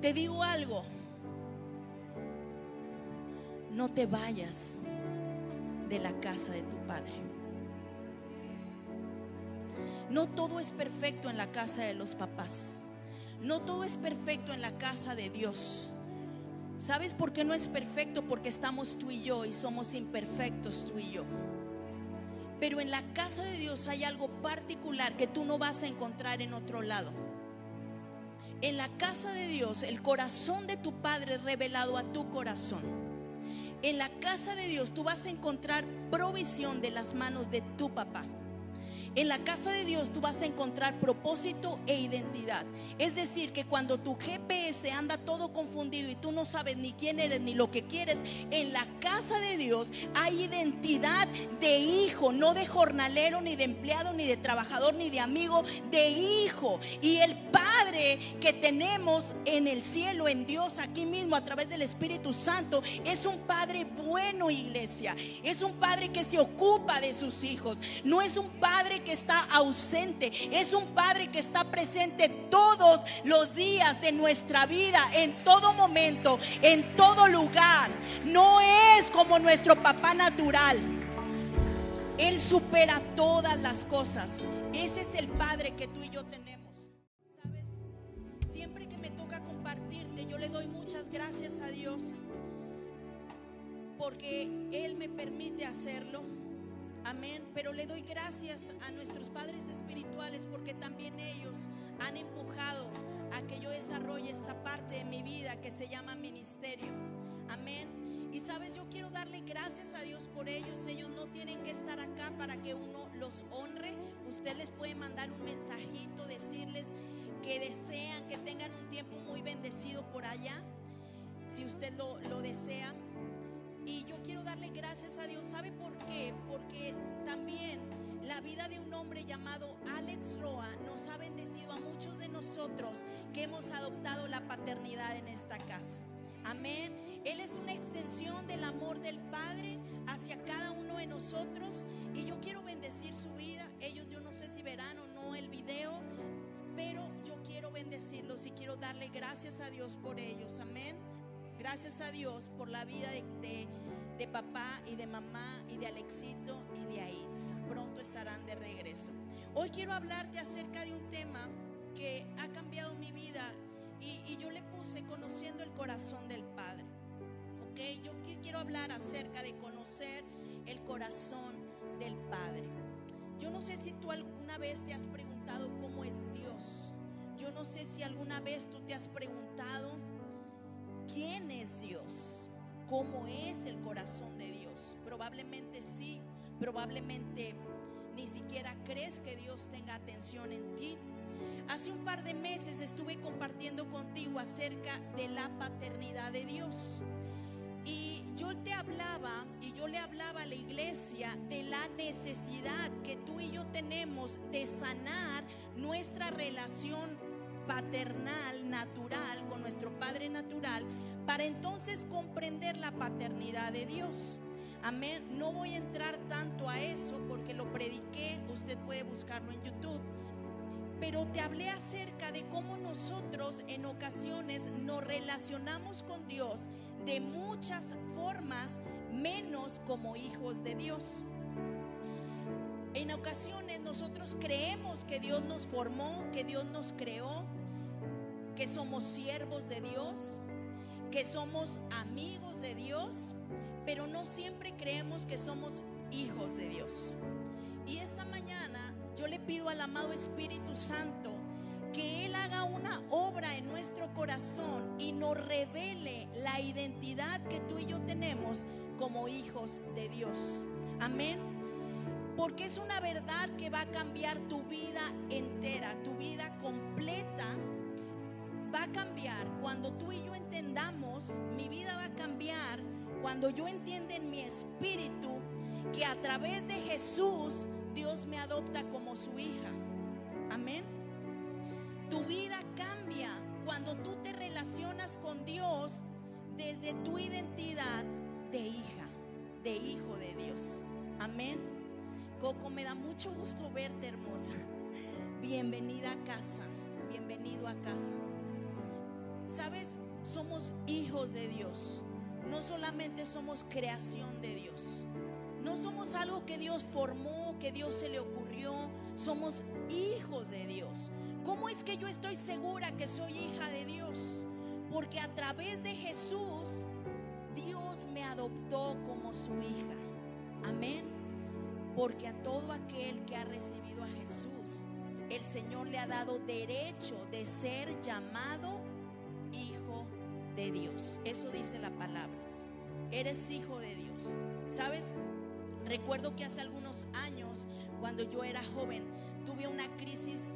Te digo algo, no te vayas de la casa de tu padre. No todo es perfecto en la casa de los papás. No todo es perfecto en la casa de Dios. ¿Sabes por qué no es perfecto? Porque estamos tú y yo y somos imperfectos tú y yo. Pero en la casa de Dios hay algo particular que tú no vas a encontrar en otro lado. En la casa de Dios, el corazón de tu padre es revelado a tu corazón. En la casa de Dios tú vas a encontrar provisión de las manos de tu papá. En la casa de Dios tú vas a encontrar propósito e identidad. Es decir, que cuando tu GPS anda todo confundido y tú no sabes ni quién eres ni lo que quieres, en la casa de Dios hay identidad de hijo, no de jornalero, ni de empleado, ni de trabajador, ni de amigo, de hijo. Y el Padre que tenemos en el cielo, en Dios, aquí mismo a través del Espíritu Santo, es un Padre bueno, iglesia. Es un Padre que se ocupa de sus hijos. No es un Padre que está ausente, es un Padre que está presente todos los días de nuestra vida, en todo momento, en todo lugar. No es como nuestro papá natural. Él supera todas las cosas. Ese es el Padre que tú y yo tenemos. ¿Sabes? Siempre que me toca compartirte, yo le doy muchas gracias a Dios porque Él me permite hacerlo. Amén. Pero le doy gracias a nuestros padres espirituales porque también ellos han empujado a que yo desarrolle esta parte de mi vida que se llama ministerio. Amén. Y sabes, yo quiero darle gracias a Dios por ellos. Ellos no tienen que estar acá para que uno los honre. Usted les puede mandar un mensajito, decirles que desean que tengan un tiempo muy bendecido por allá, si usted lo desea. Y yo quiero darle gracias a Dios. ¿Sabe por qué? Porque también la vida de un hombre llamado Alex Roa nos ha bendecido a muchos de nosotros que hemos adoptado la paternidad en esta casa. Amén. Él es una extensión del amor del Padre hacia cada uno de nosotros. Y yo quiero bendecir su vida. Ellos, yo no sé si verán o no el video, pero yo quiero bendecirlos y quiero darle gracias a Dios por ellos. Amén. Gracias a Dios por la vida de papá y de mamá y de Alexito y de Aitza. Pronto estarán de regreso. Hoy quiero hablarte acerca de un tema que ha cambiado mi vida y yo le puse conociendo el corazón del Padre. Ok, yo quiero hablar acerca de conocer el corazón del Padre. Yo no sé si tú alguna vez te has preguntado cómo es Dios. Yo no sé si alguna vez tú te has preguntado ¿quién es Dios? ¿Cómo es el corazón de Dios? Probablemente sí, probablemente ni siquiera crees que Dios tenga atención en ti. Hace un par de meses estuve compartiendo contigo acerca de la paternidad de Dios. Y yo te hablaba y yo le hablaba a la iglesia de la necesidad que tú y yo tenemos de sanar nuestra relación paternal, natural, con nuestro Padre natural, para entonces comprender la paternidad de Dios. Amén. No voy a entrar tanto a eso porque lo prediqué, usted puede buscarlo en YouTube. Pero te hablé acerca de cómo nosotros en ocasiones nos relacionamos con Dios de muchas formas, menos como hijos de Dios. En ocasiones nosotros creemos que Dios nos formó, que Dios nos creó, que somos siervos de Dios, que somos amigos de Dios, pero no siempre creemos que somos hijos de Dios. Y esta mañana yo le pido al amado Espíritu Santo que Él haga una obra en nuestro corazón y nos revele la identidad que tú y yo tenemos como hijos de Dios. Amén. Porque es una verdad que va a cambiar tu vida entera, tu vida completa. Va a cambiar cuando tú y yo entendamos, mi vida va a cambiar cuando yo entienda en mi espíritu que a través de Jesús Dios me adopta como su hija. Amén. Tu vida cambia cuando tú te relacionas con Dios desde tu identidad de hija, de hijo de Dios. Amén. Coco, me da mucho gusto verte, hermosa. Bienvenida a casa, bienvenido a casa. ¿Sabes? ¿Sabes? Somos hijos de Dios. No solamente somos creación de Dios. No somos algo que Dios formó, que Dios se le ocurrió. Somos hijos de Dios. ¿Cómo es que yo estoy segura que soy hija de Dios? Porque a través de Jesús, Dios me adoptó como su hija. Amén. Porque a todo aquel que ha recibido a Jesús, el Señor le ha dado derecho de ser llamado hijo de Dios. Eso dice la palabra. Eres hijo de Dios. ¿Sabes? Recuerdo que hace algunos años, cuando yo era joven, tuve una crisis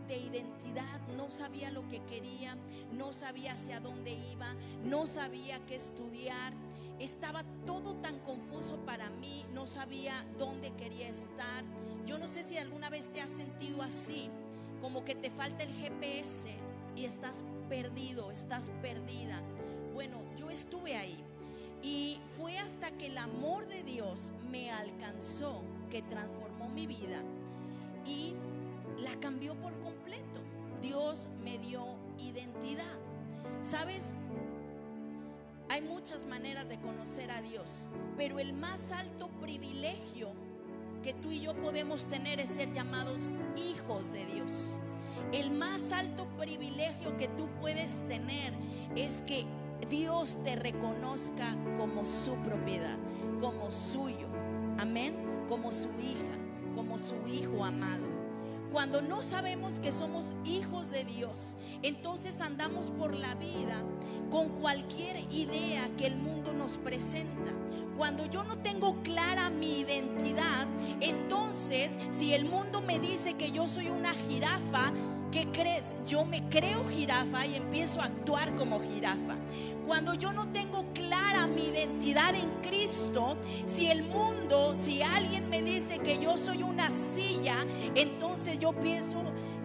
de identidad. No sabía lo que quería, no sabía hacia dónde iba, no sabía qué estudiar. Estaba todo tan confuso para mí, no sabía dónde quería estar. Yo no sé si alguna vez te has sentido así, como que te falta el GPS y estás perdido, estás perdida. Bueno, yo estuve ahí y fue hasta que el amor de Dios me alcanzó, que transformó mi vida y la cambió por completo. Dios me dio identidad. ¿Sabes? Hay muchas maneras de conocer a Dios, pero el más alto privilegio que tú y yo podemos tener es ser llamados hijos de Dios. El más alto privilegio que tú puedes tener es que Dios te reconozca como su propiedad, como suyo. Amén. Como su hija, como su hijo amado. Cuando no sabemos que somos hijos de Dios, entonces andamos por la vida con cualquier idea que el mundo nos presenta. Cuando yo no tengo clara mi identidad, entonces si el mundo me dice que yo soy una jirafa, ¿qué crees? Yo me creo jirafa y empiezo a actuar como jirafa. Cuando yo no tengo clara mi identidad en Cristo, si el mundo, si alguien me dice que yo soy una silla, entonces yo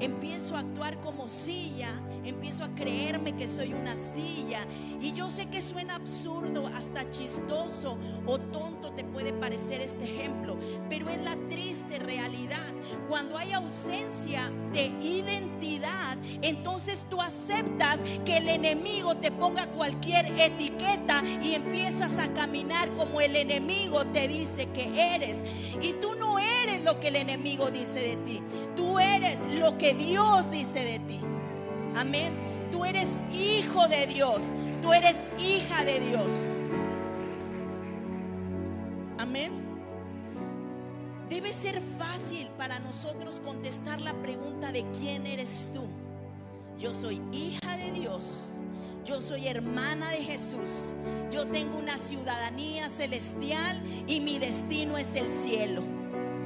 empiezo a actuar como silla, empiezo a creerme que soy una silla. Y yo sé que suena absurdo, hasta chistoso o tonto te puede parecer este ejemplo, pero es la triste realidad. Cuando hay ausencia de identidad, entonces tú aceptas que el enemigo te ponga cualquier etiqueta y empiezas a caminar como el enemigo te dice que eres. Y tú no eres lo que el enemigo dice de ti, tú eres lo que Dios dice de ti. Amén. Tú eres hijo de Dios, tú eres hija de Dios. Amén. Debe ser fácil para nosotros contestar la pregunta de quién eres tú. Yo soy hija de Dios. Yo soy hermana de Jesús. Yo tengo una ciudadanía celestial y mi destino es el cielo.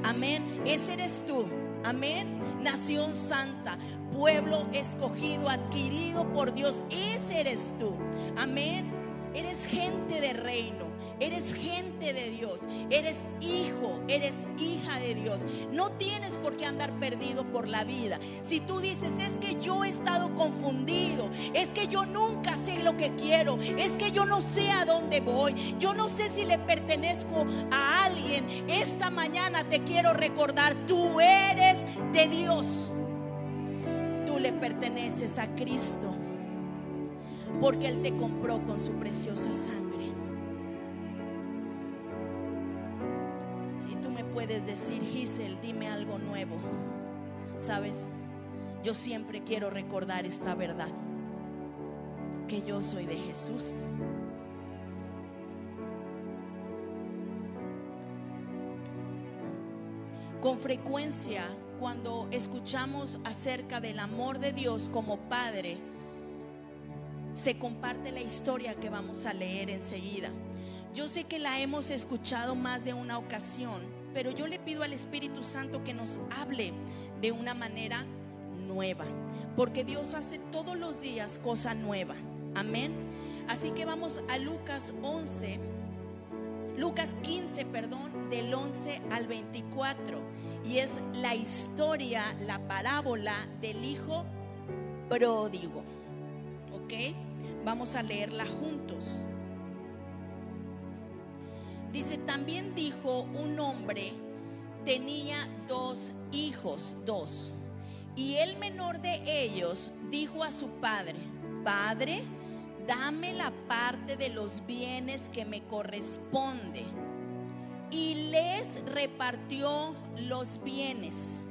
Amén. Ese eres tú. Amén. Nación santa, pueblo escogido, adquirido por Dios. Ese eres tú. Amén. Eres gente de reino. Eres gente de Dios, eres hijo, eres hija de Dios. No tienes por qué andar perdido por la vida. Si tú dices, es que yo he estado confundido, es que yo nunca sé lo que quiero, es que yo no sé a dónde voy, yo no sé si le pertenezco a alguien, esta mañana te quiero recordar, tú eres de Dios. Tú le perteneces a Cristo, porque Él te compró con su preciosa sangre. Puedes decir, Giselle, dime algo nuevo. ¿Sabes? Yo siempre quiero recordar esta verdad, que yo soy de Jesús. Con frecuencia, cuando escuchamos acerca del amor de Dios como Padre, se comparte la historia que vamos a leer enseguida. Yo sé que la hemos escuchado más de una ocasión, pero yo le pido al Espíritu Santo que nos hable de una manera nueva, porque Dios hace todos los días cosa nueva. Amén. Así que vamos a Lucas 15, del 11 al 24. Y es la historia, la parábola del hijo pródigo. ¿Ok? Vamos a leerla juntos. Dice, también dijo un hombre, tenía 2 hijos, y el menor de ellos dijo a su padre, Padre, dame la parte de los bienes que me corresponde. Y les repartió los bienes.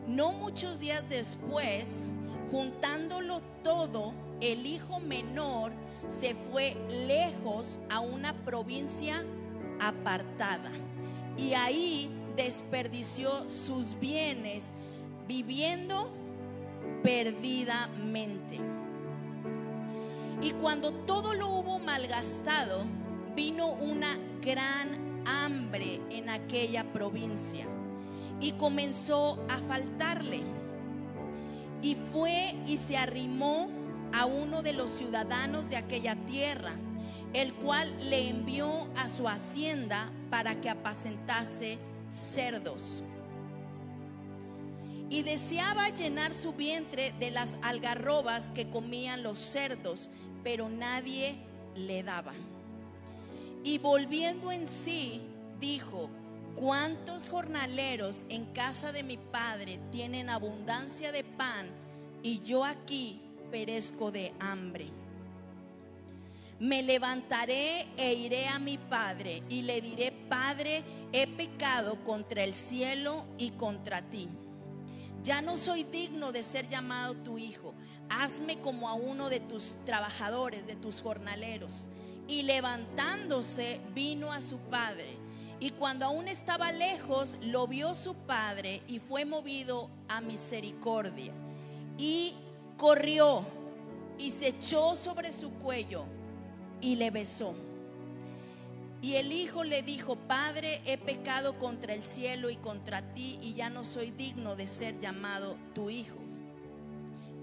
No muchos días después, juntándolo todo, el hijo menor se fue lejos a una provincia apartada y ahí desperdició sus bienes viviendo perdidamente. Y cuando todo lo hubo malgastado, vino una gran hambre en aquella provincia y comenzó a faltarle. Y fue y se arrimó a uno de los ciudadanos de aquella tierra, el cual le envió a su hacienda para que apacentase cerdos. Y deseaba llenar su vientre de las algarrobas que comían los cerdos, pero nadie le daba. Y volviendo en sí, dijo: ¿cuántos jornaleros en casa de mi padre tienen abundancia de pan, y yo aquí perezco de hambre? Me levantaré e iré a mi padre y le diré: Padre, he pecado contra el cielo y contra ti. Ya no soy digno de ser llamado tu hijo. Hazme como a uno de tus trabajadores, de tus jornaleros. Y levantándose, vino a su padre. Y cuando aún estaba lejos, lo vio su padre y fue movido a misericordia. Y corrió y se echó sobre su cuello y le besó. Y el hijo le dijo: Padre, he pecado contra el cielo y contra ti, y ya no soy digno de ser llamado tu hijo.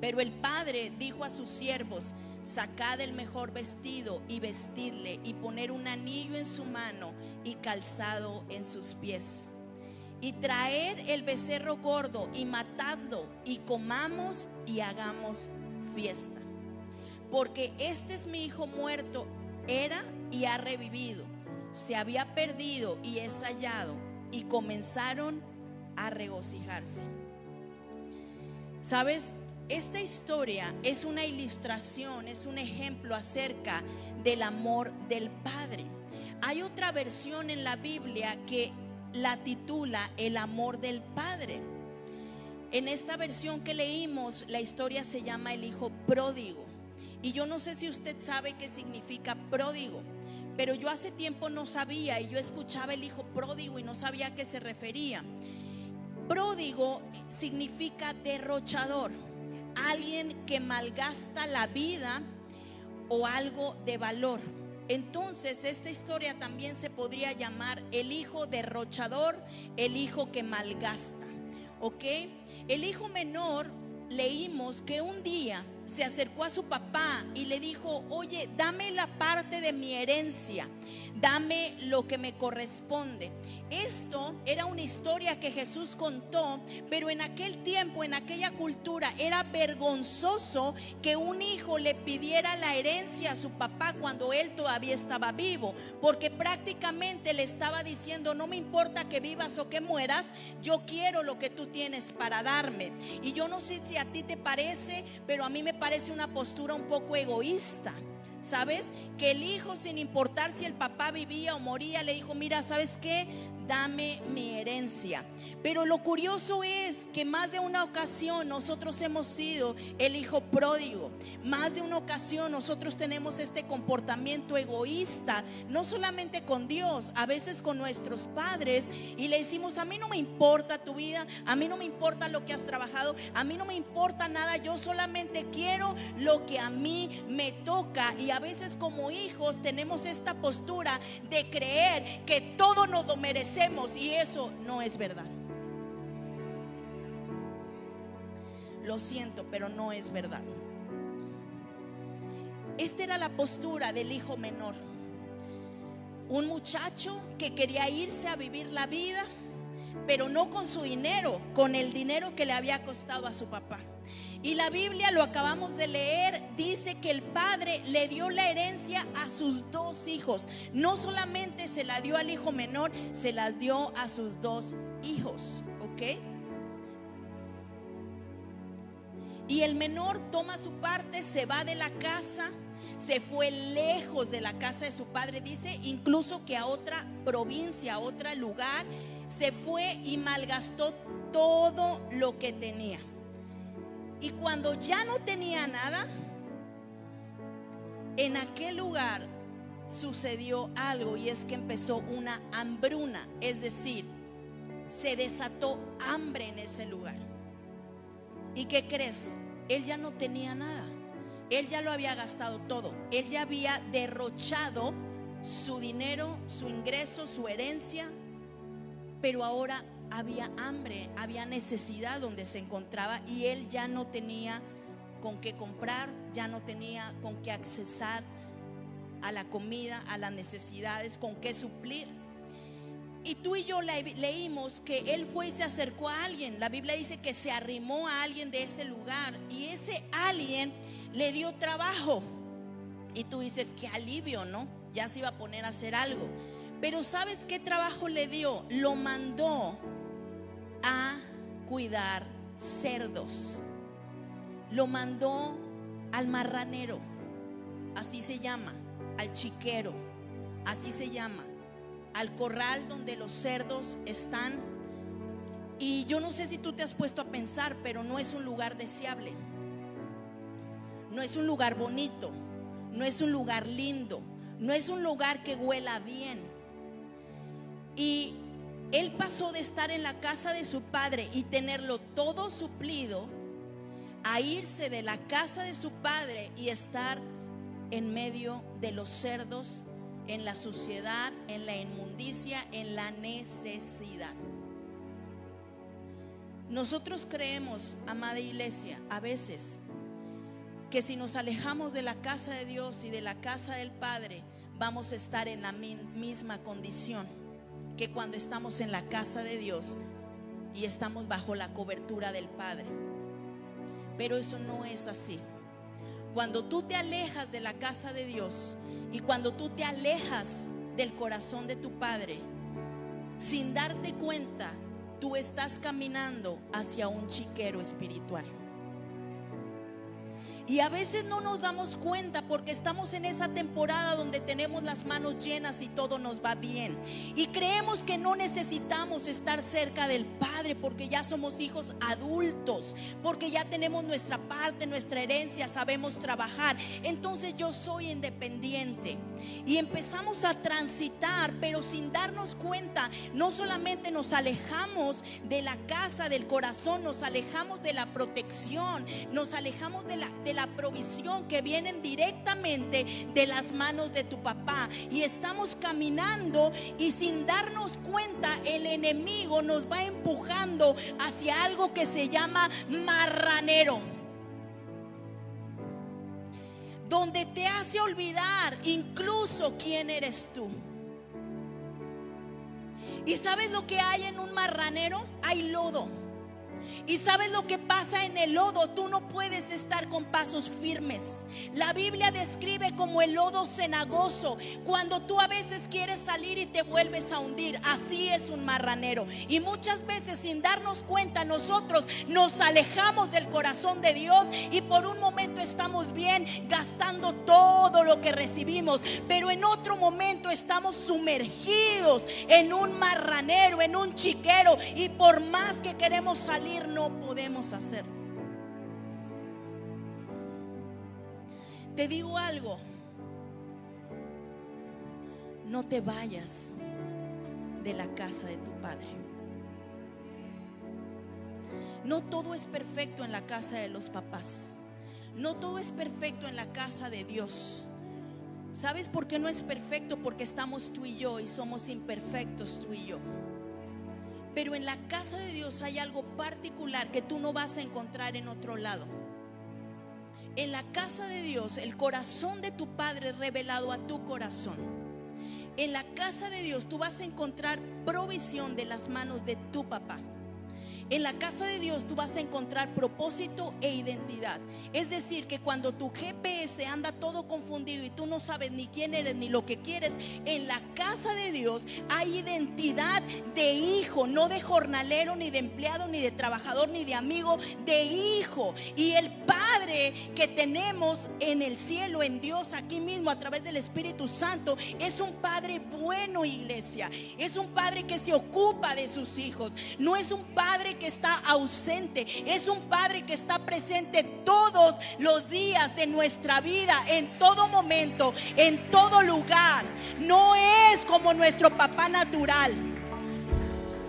Pero el padre dijo a sus siervos: sacad el mejor vestido y vestidle, y poner un anillo en su mano y calzado en sus pies. Y traer el becerro gordo y matadlo, y comamos y hagamos fiesta. Porque este es mi hijo muerto, era y ha revivido, se había perdido y es hallado. Y comenzaron a regocijarse. ¿Sabes? Esta historia es una ilustración, es un ejemplo acerca del amor del Padre. Hay otra versión en la Biblia que la titula El amor del Padre. En esta versión que leímos, la historia se llama El hijo pródigo. Y yo no sé si usted sabe qué significa pródigo, pero yo hace tiempo no sabía, y yo escuchaba el hijo pródigo y no sabía a qué se refería. Pródigo significa derrochador, alguien que malgasta la vida o algo de valor. Entonces esta historia también se podría llamar el hijo derrochador, el hijo que malgasta, ¿ok? El hijo menor, leímos que un día se acercó a su papá y le dijo: oye, dame la parte de mi herencia, dame lo que me corresponde. Esto era una historia que Jesús contó, pero en aquel tiempo, en aquella cultura, era vergonzoso que un hijo le pidiera la herencia a su papá cuando él todavía estaba vivo, porque prácticamente le estaba diciendo: no me importa que vivas o que mueras, yo quiero lo que tú tienes para darme. Y yo no sé si a ti te parece, pero a mí me parece una postura un poco egoísta. ¿Sabes? Que el hijo, sin importar si el papá vivía o moría, le dijo: mira, ¿sabes qué? Dame mi herencia. Pero lo curioso es que más de una ocasión nosotros hemos sido el hijo pródigo. Más de una ocasión nosotros tenemos este comportamiento egoísta, no solamente con Dios, a veces con nuestros padres, y le decimos: a mí no me importa tu vida, a mí no me importa lo que has trabajado, a mí no me importa nada, yo solamente quiero lo que a mí me toca. Y a veces como hijos tenemos esta postura de creer que todo nos lo merecemos, y eso no es verdad. Lo siento, pero no es verdad. Esta era la postura del hijo menor. Un muchacho que quería irse a vivir la vida, pero no con su dinero, con el dinero que le había costado a su papá. Y la Biblia, lo acabamos de leer, dice que el padre le dio la herencia a sus dos hijos. No solamente se la dio al hijo menor, se las dio a sus dos hijos, ¿ok? Y el menor toma su parte, se va de la casa, se fue lejos de la casa de su padre, dice incluso que a otra provincia, a otro lugar, se fue y malgastó todo lo que tenía. Y cuando ya no tenía nada, en aquel lugar sucedió algo, y es que empezó una hambruna, es decir, se desató hambre en ese lugar. ¿Y qué crees? Él ya no tenía nada. Él ya lo había gastado todo. Él ya había derrochado su dinero, su ingreso, su herencia. Pero ahora había hambre, había necesidad donde se encontraba, y él ya no tenía con qué comprar, ya no tenía con qué accesar a la comida, a las necesidades, con qué suplir. Y tú y yo leímos que él fue y se acercó a alguien. La Biblia dice que se arrimó a alguien de ese lugar, y ese alguien le dio trabajo. Y tú dices, qué alivio, ¿no? Ya se iba a poner a hacer algo. Pero ¿sabes qué trabajo le dio? Lo mandó a cuidar cerdos. Lo mandó al marranero, así se llama, al chiquero, así se llama, al corral donde los cerdos están. Y yo no sé si tú te has puesto a pensar, pero no es un lugar deseable, no es un lugar bonito, no es un lugar lindo, no es un lugar que huela bien. Y él pasó de estar en la casa de su padre y tenerlo todo suplido, a irse de la casa de su padre y estar en medio de los cerdos, en la suciedad, en la inmundicia, en la necesidad. Nosotros creemos, amada iglesia, a veces que si nos alejamos de la casa de Dios y de la casa del Padre, vamos a estar en la misma condición que cuando estamos en la casa de Dios y estamos bajo la cobertura del Padre. Pero eso no es así. Cuando tú te alejas de la casa de Dios y cuando tú te alejas del corazón de tu Padre, sin darte cuenta, tú estás caminando hacia un chiquero espiritual. Y a veces no nos damos cuenta porque estamos en esa temporada donde tenemos las manos llenas y todo nos va bien. Y creemos que no necesitamos estar cerca del Padre porque ya somos hijos adultos, porque ya tenemos nuestra parte, nuestra herencia, sabemos trabajar. Entonces yo soy independiente. Y empezamos a transitar, pero sin darnos cuenta, no solamente nos alejamos de la casa, del corazón, nos alejamos de la protección, nos alejamos de la provisión que vienen directamente de las manos de tu papá, y estamos caminando y sin darnos cuenta el enemigo nos va empujando hacia algo que se llama marranero, donde te hace olvidar incluso quién eres tú. ¿Y sabes lo que hay en un marranero? Hay lodo. ¿Y sabes lo que pasa en el lodo? Tú no puedes estar con pasos firmes. La Biblia describe como el lodo cenagoso, cuando tú a veces quieres salir y te vuelves a hundir. Así es un marranero. Y muchas veces sin darnos cuenta nosotros nos alejamos del corazón de Dios y por un momento estamos bien, gastando todo lo que recibimos, pero en otro momento estamos sumergidos en un marranero, en un chiquero, y por más que queremos salir no podemos hacer. Te digo algo, no te vayas de la casa de tu Padre. No todo es perfecto en la casa de los papás, no todo es perfecto en la casa de Dios. ¿Sabes por qué no es perfecto? Porque estamos tú y yo y somos imperfectos tú y yo. Pero en la casa de Dios hay algo particular que tú no vas a encontrar en otro lado. En la casa de Dios, el corazón de tu Padre es revelado a tu corazón. En la casa de Dios tú vas a encontrar provisión de las manos de tu papá. En la casa de Dios tú vas a encontrar propósito e identidad. Es decir, que cuando tu GPS anda todo confundido y tú no sabes ni quién eres ni lo que quieres, en la casa de Dios hay identidad de hijo, no de jornalero, ni de empleado, ni de trabajador, ni de amigo, de hijo. Y el Padre que tenemos en el cielo, en Dios, aquí mismo a través del Espíritu Santo, es un Padre bueno, iglesia. Es un Padre que se ocupa de sus hijos. No es un Padre que está ausente, es un Padre que está presente todos los días de nuestra vida, en todo momento, en todo lugar. No es como nuestro papá natural.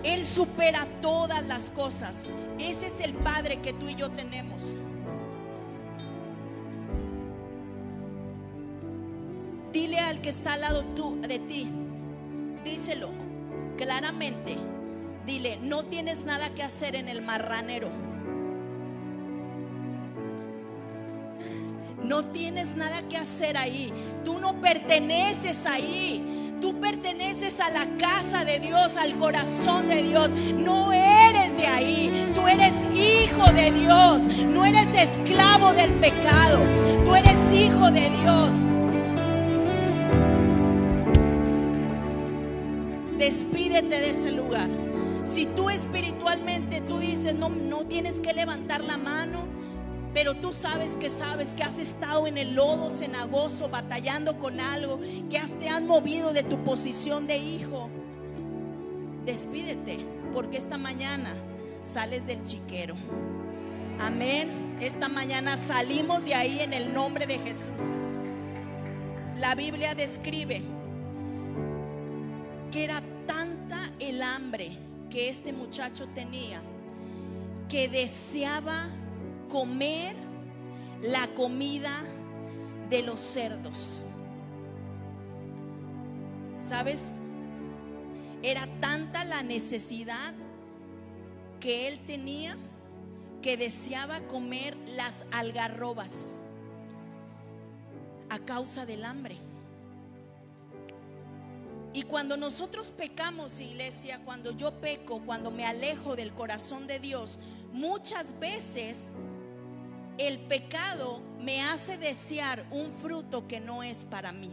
Él supera todas las cosas. Ese es el Padre que tú y yo tenemos. Dile al que está al lado de ti, díselo claramente. Dile, no tienes nada que hacer en el marranero. No tienes nada que hacer ahí. Tú no perteneces ahí. Tú perteneces a la casa de Dios, al corazón de Dios. No eres de ahí. Tú eres hijo de Dios. No eres esclavo del pecado. Tú eres hijo de Dios. Despídete de ese lugar. Si tú espiritualmente tú dices no tienes que levantar la mano, pero tú sabes que has estado en el lodo cenagoso batallando con algo, que te han movido de tu posición de hijo, despídete, porque esta mañana sales del chiquero. Amén. Esta mañana salimos de ahí en el nombre de Jesús. La Biblia describe que era tanta el hambre que este muchacho tenía que deseaba comer la comida de los cerdos. ¿Sabes? Era tanta la necesidad que él tenía que deseaba comer las algarrobas a causa del hambre. Y cuando nosotros pecamos, iglesia, cuando yo peco, cuando me alejo del corazón de Dios, muchas veces el pecado me hace desear un fruto que no es para mí.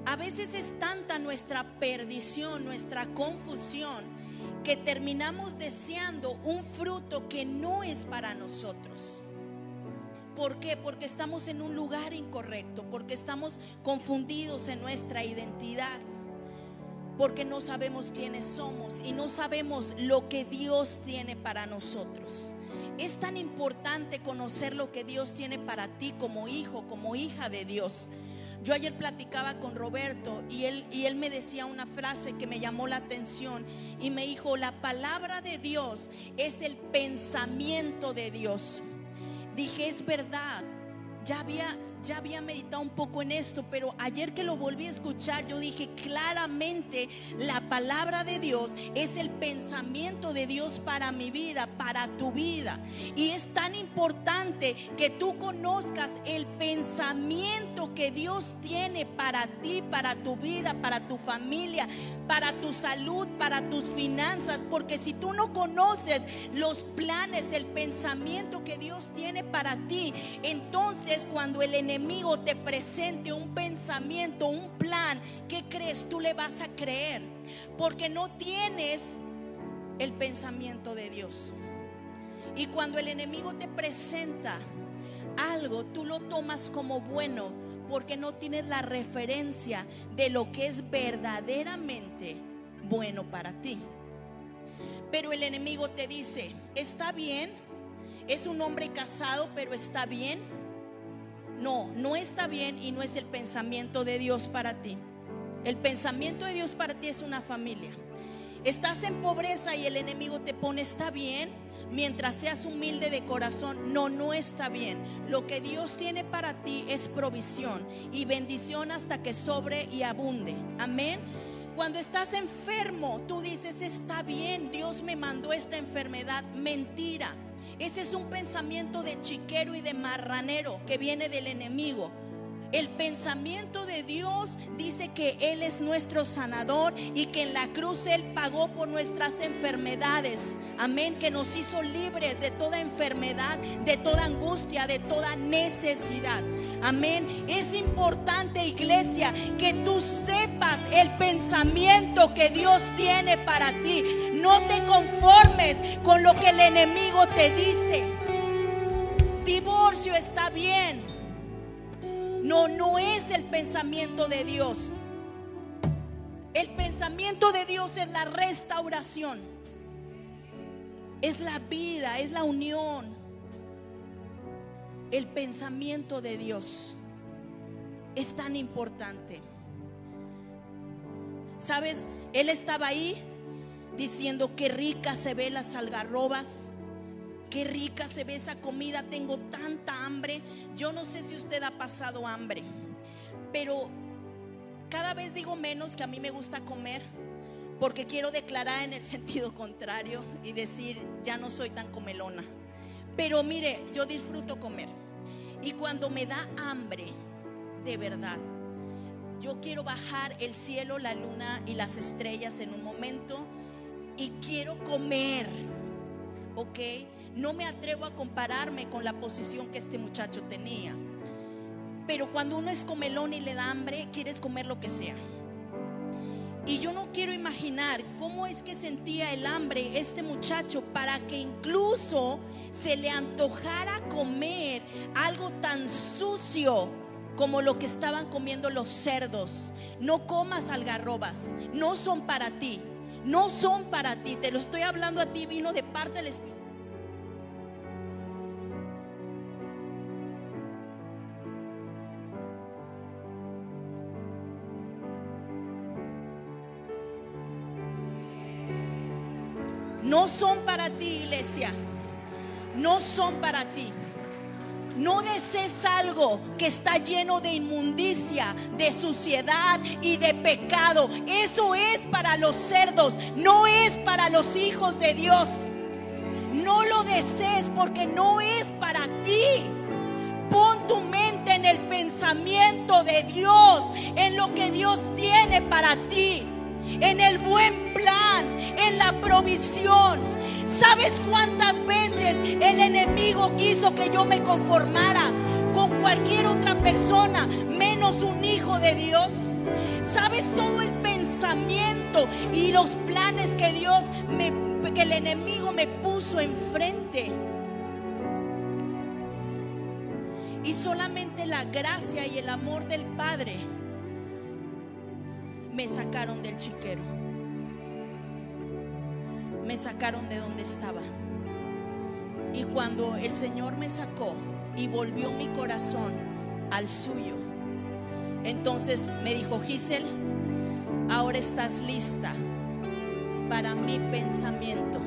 A veces es tanta nuestra perdición, nuestra confusión, que terminamos deseando un fruto que no es para nosotros. ¿Por qué? Porque estamos en un lugar incorrecto, porque estamos confundidos en nuestra identidad, porque no sabemos quiénes somos y no sabemos lo que Dios tiene para nosotros. Es tan importante conocer lo que Dios tiene para ti como hijo, como hija de Dios. Yo ayer platicaba con Roberto y él me decía una frase que me llamó la atención y me dijo: la palabra de Dios es el pensamiento de Dios. Dije, es verdad. Ya había meditado un poco en esto, pero ayer que lo volví a escuchar, yo dije claramente, la palabra de Dios es el pensamiento de Dios para mi vida, para tu vida. Y es tan importante que tú conozcas el pensamiento que Dios tiene para ti, para tu vida, para tu familia, para tu salud, para tus finanzas. Porque si tú no conoces los planes, el pensamiento que Dios tiene para ti, entonces cuando el enemigo te presente un pensamiento, un plan, ¿qué crees? Tú le vas a creer, porque no tienes el pensamiento de Dios. Y cuando el enemigo te presenta algo, tú lo tomas como bueno, porque no tienes la referencia de lo que es verdaderamente bueno para ti. Pero el enemigo te dice: está bien, es un hombre casado, pero está bien. No, no está bien y no es el pensamiento de Dios para ti. El pensamiento de Dios para ti es una familia. Estás en pobreza y el enemigo te pone: está bien, mientras seas humilde de corazón. No, no está bien. Lo que Dios tiene para ti es provisión y bendición hasta que sobre y abunde. Amén. Cuando estás enfermo, tú dices: está bien, Dios me mandó esta enfermedad. Mentira. Ese es un pensamiento de chiquero y de marranero que viene del enemigo. El pensamiento de Dios dice que Él es nuestro sanador y que en la cruz Él pagó por nuestras enfermedades. Amén, que nos hizo libres de toda enfermedad, de toda angustia, de toda necesidad. Amén. Es importante, iglesia, que tú sepas el pensamiento que Dios tiene para ti. No te conformes con lo que el enemigo te dice. Divorcio está bien. No es el pensamiento de Dios. El pensamiento de Dios es la restauración, es la vida, es la unión. El pensamiento de Dios es tan importante. ¿Sabes? Él estaba ahí diciendo: qué rica se ve las algarrobas, qué rica se ve esa comida, tengo tanta hambre. Yo no sé si usted ha pasado hambre, pero cada vez digo menos que a mí me gusta comer, porque quiero declarar en el sentido contrario y decir: ya no soy tan comelona. Pero mire, yo disfruto comer, y cuando me da hambre, de verdad, yo quiero bajar el cielo, la luna y las estrellas en un momento, y quiero comer. ¿Ok? No me atrevo a compararme con la posición que este muchacho tenía. Pero cuando uno es comelón y le da hambre, quieres comer lo que sea. Y yo no quiero imaginar cómo es que sentía el hambre este muchacho para que incluso se le antojara comer algo tan sucio como lo que estaban comiendo los cerdos. No comas algarrobas, no son para ti. No son para ti, te lo estoy hablando a ti, vino de parte del Espíritu. No son para ti, iglesia. No son para ti. No desees algo que está lleno de inmundicia, de suciedad y de pecado. Eso es para los cerdos, no es para los hijos de Dios. No lo desees porque no es para ti. Pon tu mente en el pensamiento de Dios, en lo que Dios tiene para ti, en el buen plan, en la provisión. ¿Sabes cuántas veces el enemigo quiso que yo me conformara con cualquier otra persona menos un hijo de Dios? ¿Sabes todo el pensamiento y los planes que que el enemigo me puso enfrente? Y solamente la gracia y el amor del Padre me sacaron del chiquero. Me sacaron de donde estaba. Y cuando el Señor me sacó y volvió mi corazón al suyo, entonces me dijo: Giselle, ahora estás lista para mi pensamiento.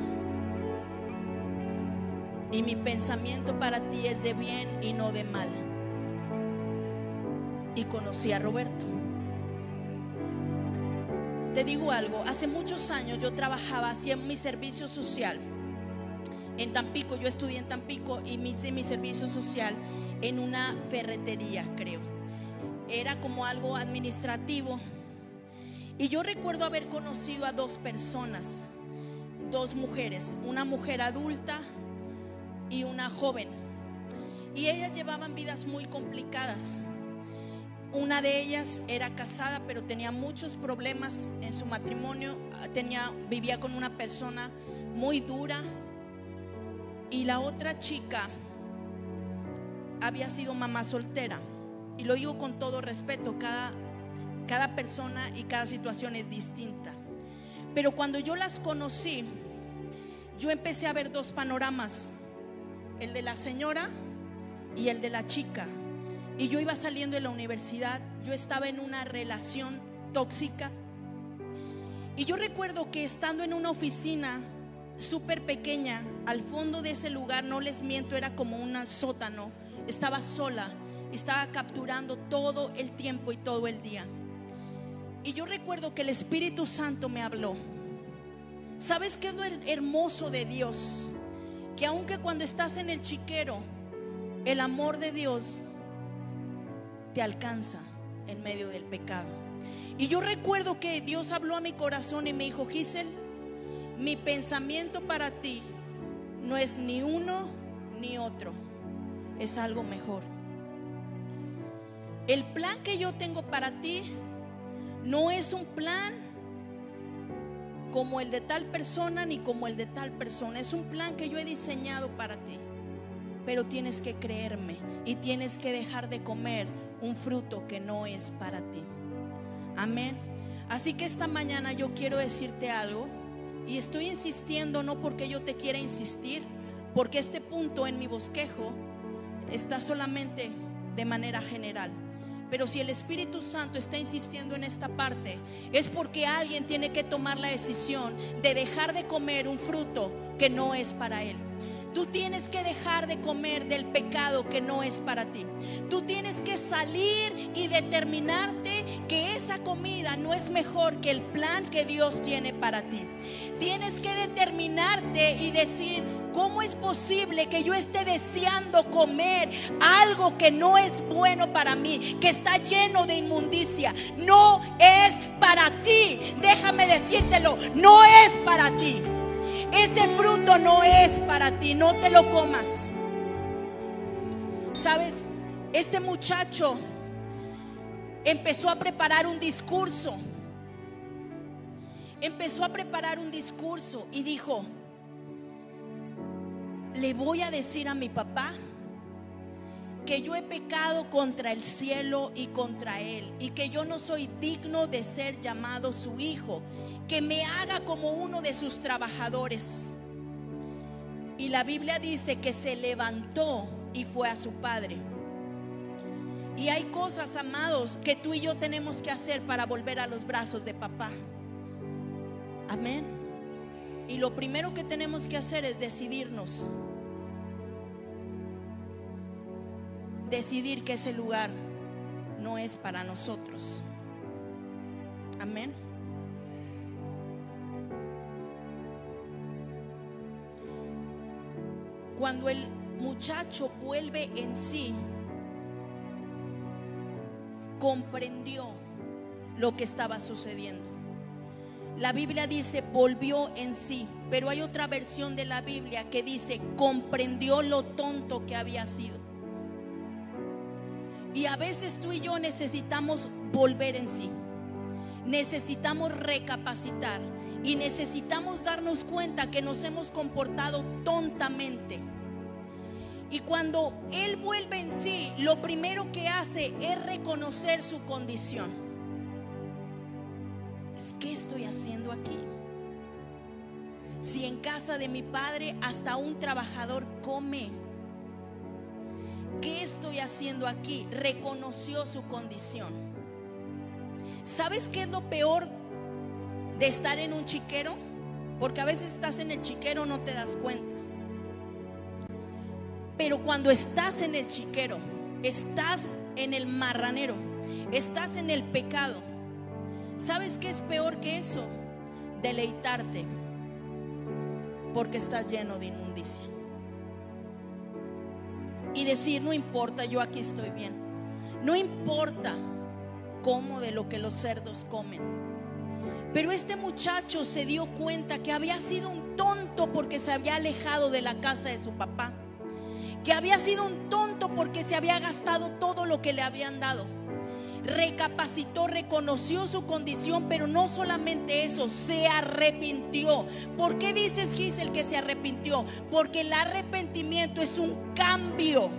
Y mi pensamiento para ti es de bien y no de mal. Y conocí a Roberto. Te digo algo, hace muchos años yo trabajaba, hacía mi servicio social en Tampico. Yo estudié en Tampico y hice mi servicio social en una ferretería, creo. Era como algo administrativo. Y yo recuerdo haber conocido a dos personas, dos mujeres, una mujer adulta y una joven. Y ellas llevaban vidas muy complicadas. Una de ellas era casada, pero tenía muchos problemas en su matrimonio. Vivía con una persona muy dura. Y la otra chica había sido mamá soltera. Y lo digo con todo respeto, cada persona y cada situación es distinta. Pero cuando yo las conocí, yo empecé a ver dos panoramas: el de la señora y el de la chica. Y yo iba saliendo de la universidad, yo estaba en una relación tóxica. Y yo recuerdo que estando en una oficina súper pequeña, al fondo de ese lugar, no les miento, era como un sótano. Estaba sola, estaba capturando todo el tiempo y todo el día. Y yo recuerdo que el Espíritu Santo me habló. ¿Sabes qué es lo hermoso de Dios? Que aunque cuando estás en el chiquero, el amor de Dios te alcanza en medio del pecado. Y yo recuerdo que Dios habló a mi corazón y me dijo: Gisel, mi pensamiento para ti no es ni uno ni otro, es algo mejor. El plan que yo tengo para ti no es un plan como el de tal persona ni como el de tal persona. Es un plan que yo he diseñado para ti. Pero tienes que creerme y tienes que dejar de comer un fruto que no es para ti. Amén. Así que esta mañana yo quiero decirte algo, y estoy insistiendo no porque yo te quiera insistir, porque este punto en mi bosquejo está solamente de manera general. Pero si el Espíritu Santo está insistiendo en esta parte, es porque alguien tiene que tomar la decisión de dejar de comer un fruto que no es para él. Tú tienes que dejar de comer del pecado que no es para ti. Tú tienes que salir y determinarte que esa comida no es mejor que el plan que Dios tiene para ti. Tienes que determinarte y decir: ¿cómo es posible que yo esté deseando comer algo que no es bueno para mí, que está lleno de inmundicia? No es para ti. Déjame decírtelo, no es para ti. Ese fruto no es para ti, no te lo comas. ¿Sabes? Este muchacho empezó a preparar un discurso. Y dijo: le voy a decir a mi papá que yo he pecado contra el cielo y contra él, y que yo no soy digno de ser llamado su hijo, que me haga como uno de sus trabajadores. Y la Biblia dice que se levantó y fue a su padre. Y hay cosas, amados, que tú y yo tenemos que hacer para volver a los brazos de papá. Amén. Y lo primero que tenemos que hacer es decidirnos. Decidir que ese lugar no es para nosotros. Amén. Cuando el muchacho vuelve en sí, comprendió lo que estaba sucediendo. La Biblia dice volvió en sí, pero hay otra versión de la Biblia que dice comprendió lo tonto que había sido. Y a veces tú y yo necesitamos volver en sí, necesitamos recapacitar y necesitamos darnos cuenta que nos hemos comportado tontamente. Y cuando él vuelve en sí, lo primero que hace es reconocer su condición. ¿Qué estoy haciendo aquí? Si en casa de mi padre hasta un trabajador come, ¿qué estoy haciendo aquí? Reconoció su condición. ¿Sabes qué es lo peor de estar en un chiquero? Porque a veces estás en el chiquero, no te das cuenta. Pero cuando estás en el chiquero, estás en el marranero, estás en el pecado. ¿Sabes qué es peor que eso? Deleitarte porque estás lleno de inmundicia y decir: no importa, yo aquí estoy bien. No importa como de lo que los cerdos comen. Pero este muchacho se dio cuenta que había sido un tonto porque se había alejado de la casa de su papá, que había sido un tonto porque se había gastado todo lo que le habían dado. Recapacitó, reconoció su condición, pero no solamente eso, se arrepintió. ¿Por qué dices, Gisel, que se arrepintió? Porque el arrepentimiento es un cambio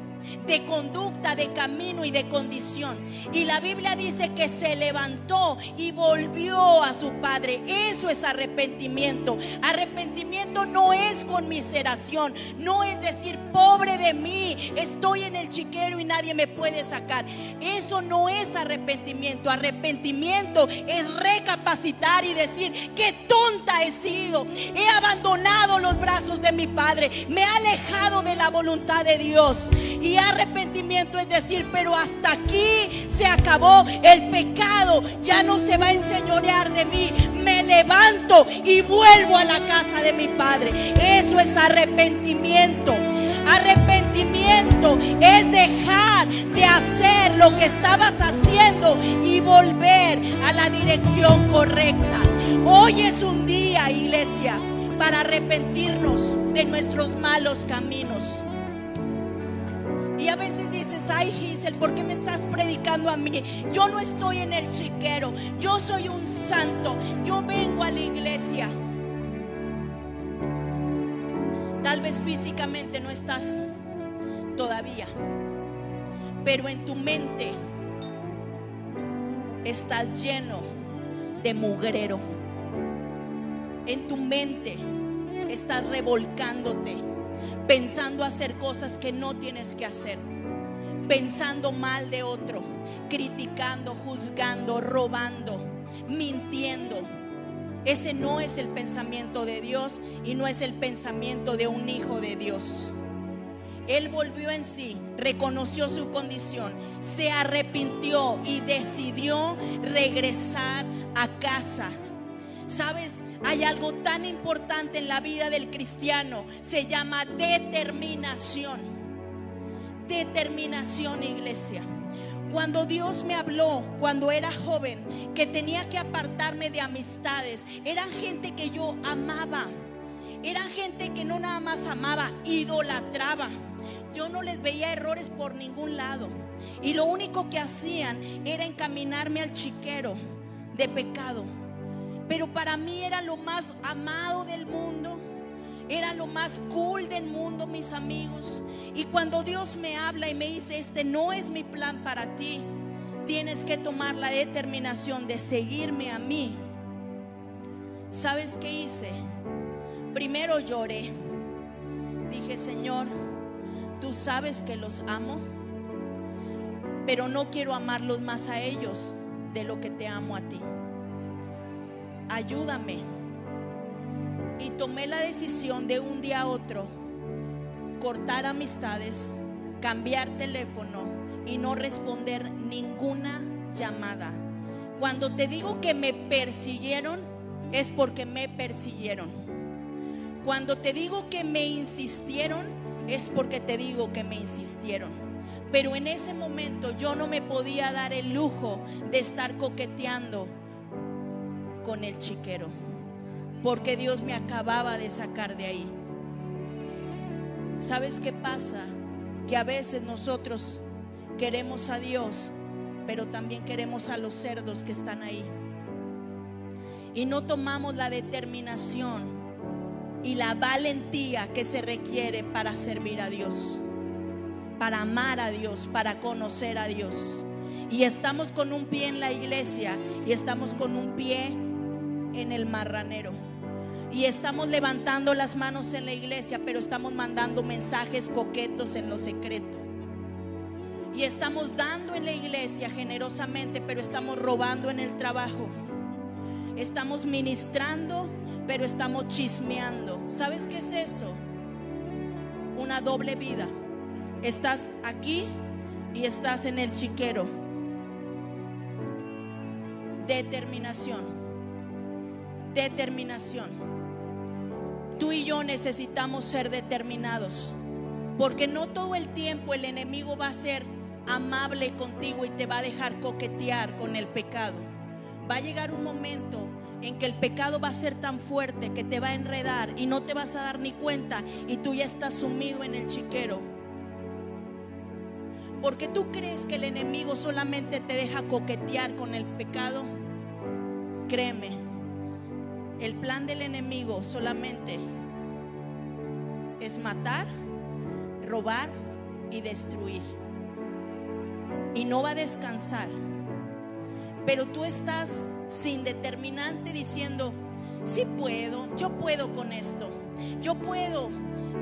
de conducta, de camino y de condición. Y la Biblia dice que se levantó y volvió a su padre. Eso es arrepentimiento. Arrepentimiento no es conmiseración, no es decir: pobre de mí, estoy en el chiquero y nadie me puede sacar. Eso no es arrepentimiento. Arrepentimiento es recapacitar y decir: qué tonta he sido, he abandonado los brazos de mi padre, me he alejado de la voluntad de Dios. Y arrepentimiento es decir: pero hasta aquí se acabó, el pecado ya no se va a enseñorear de mí, me levanto y vuelvo a la casa de mi padre. Eso es arrepentimiento. Arrepentimiento es dejar de hacer lo que estabas haciendo y volver a la dirección correcta. Hoy es un día, iglesia, para arrepentirnos de nuestros malos caminos. Y a veces dices: ay, Giselle, ¿por qué me estás predicando a mí? Yo no estoy en el chiquero, yo soy un santo, yo vengo a la iglesia. Tal vez físicamente no estás todavía, pero en tu mente estás lleno de mugrero. En tu mente estás revolcándote, pensando hacer cosas que no tienes que hacer, pensando mal de otro, criticando, juzgando, robando, mintiendo. Ese no es el pensamiento de Dios y no es el pensamiento de un hijo de Dios. Él volvió en sí, reconoció su condición, se arrepintió y decidió regresar a casa. ¿Sabes? Hay algo tan importante en la vida del cristiano, se llama determinación. Determinación, iglesia. Cuando Dios me habló, cuando era joven, que tenía que apartarme de amistades, eran gente que yo amaba, eran gente que no nada más amaba, idolatraba. Yo no les veía errores por ningún lado, y lo único que hacían era encaminarme al chiquero de pecado. Pero para mí era lo más amado del mundo, era lo más cool del mundo, mis amigos. Y cuando Dios me habla y me dice: este no es mi plan para ti, tienes que tomar la determinación de seguirme a mí. ¿Sabes qué hice? Primero lloré. Dije: Señor, tú sabes que los amo, pero no quiero amarlos más a ellos de lo que te amo a ti. Ayúdame. Y tomé la decisión de un día a otro cortar amistades, cambiar teléfono y no responder ninguna llamada. Cuando te digo que me persiguieron, es porque me persiguieron. Cuando te digo que me insistieron, es porque te digo que me insistieron. Pero en ese momento yo no me podía dar el lujo de estar coqueteando con el chiquero, porque Dios me acababa de sacar de ahí. ¿Sabes qué pasa? Que a veces nosotros queremos a Dios, pero también queremos a los cerdos que están ahí, y no tomamos la determinación y la valentía que se requiere para servir a Dios, para amar a Dios, para conocer a Dios. Y estamos con un pie en la iglesia y estamos con un pie en el marranero, y estamos levantando las manos en la iglesia, pero estamos mandando mensajes coquetos en lo secreto. Y estamos dando en la iglesia generosamente, pero estamos robando en el trabajo. Estamos ministrando, pero estamos chismeando. ¿Sabes qué es eso? Una doble vida. Estás aquí y estás en el chiquero. Determinación. Determinación. Tú y yo necesitamos ser determinados, porque no todo el tiempo el enemigo va a ser amable contigo y te va a dejar coquetear con el pecado. Va a llegar un momento en que el pecado va a ser tan fuerte que te va a enredar y no te vas a dar ni cuenta, y tú ya estás sumido en el chiquero. Porque tú crees que el enemigo solamente te deja coquetear con el pecado. Créeme, el plan del enemigo solamente es matar, robar y destruir, y no va a descansar. Pero tú estás sin determinante diciendo: sí puedo, yo puedo con esto, yo puedo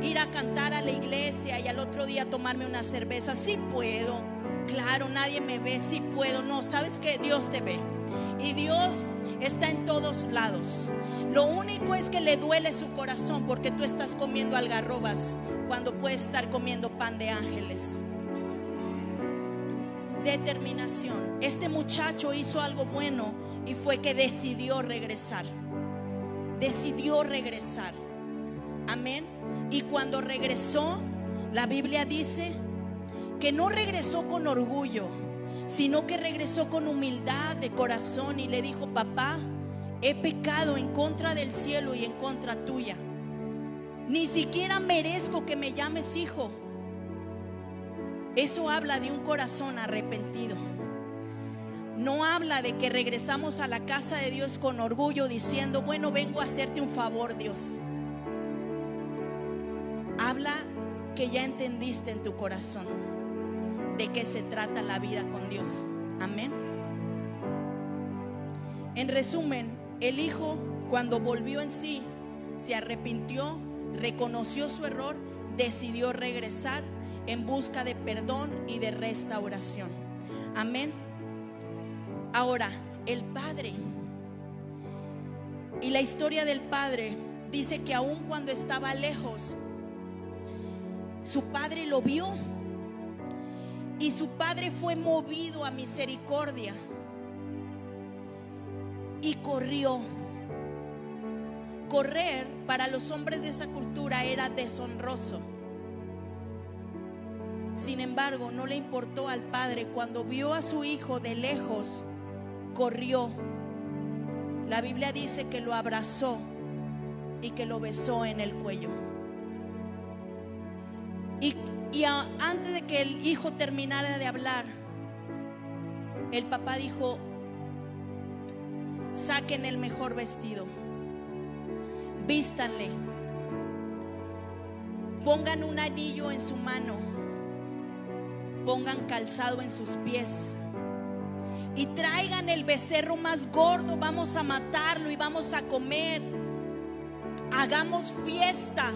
ir a cantar a la iglesia y al otro día tomarme una cerveza, sí puedo, claro, nadie me ve, sí puedo. No, ¿sabes qué? Dios te ve, y Dios está en todos lados. Lo único es que le duele su corazón porque tú estás comiendo algarrobas cuando puedes estar comiendo pan de ángeles. Determinación. Este muchacho hizo algo bueno y fue que decidió regresar. Decidió regresar. Amén. Y cuando regresó, la Biblia dice que no regresó con orgullo, sino que regresó con humildad de corazón y le dijo: papá, he pecado en contra del cielo y en contra tuya. Ni siquiera merezco que me llames hijo. Eso habla de un corazón arrepentido. No habla de que regresamos a la casa de Dios con orgullo diciendo: bueno, vengo a hacerte un favor, Dios. Habla que ya entendiste en tu corazón de qué se trata la vida con Dios. Amén. En resumen, el hijo, cuando volvió en sí, se arrepintió, reconoció su error, decidió regresar en busca de perdón y de restauración. Amén. Ahora, el padre, y la historia del padre dice que aun cuando estaba lejos, su padre lo vio, y su padre fue movido a misericordia y corrió. Correr para los hombres de esa cultura era deshonroso. Sin embargo, no le importó al padre. Cuando vio a su hijo de lejos, corrió. La Biblia dice que lo abrazó y que lo besó en el cuello. Y antes de que el hijo terminara de hablar, el papá dijo: saquen el mejor vestido, vístanle, pongan un anillo en su mano, pongan calzado en sus pies y traigan el becerro más gordo. Vamos a matarlo y vamos a comer. Hagamos fiesta,